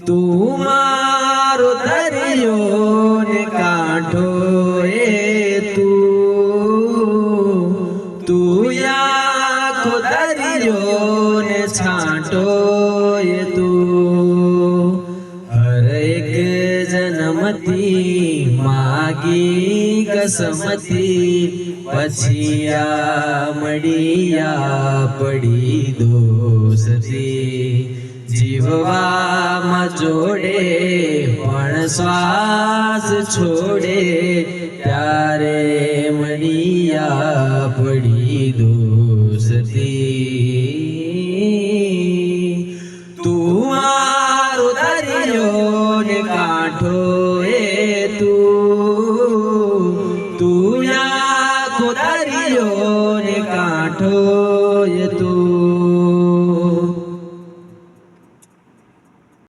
તું મારો દરિયો ને કાંઠો તું આખો દરિયો ને છાંટો તું હર એક જન્મથી માગી કસમતી પછી આ મળિયા પડી દોસ્તી જીવવામાં જોડે પણ શ્વાસ છોડે ત્યારે મળિયા પડી દોસ્તી તું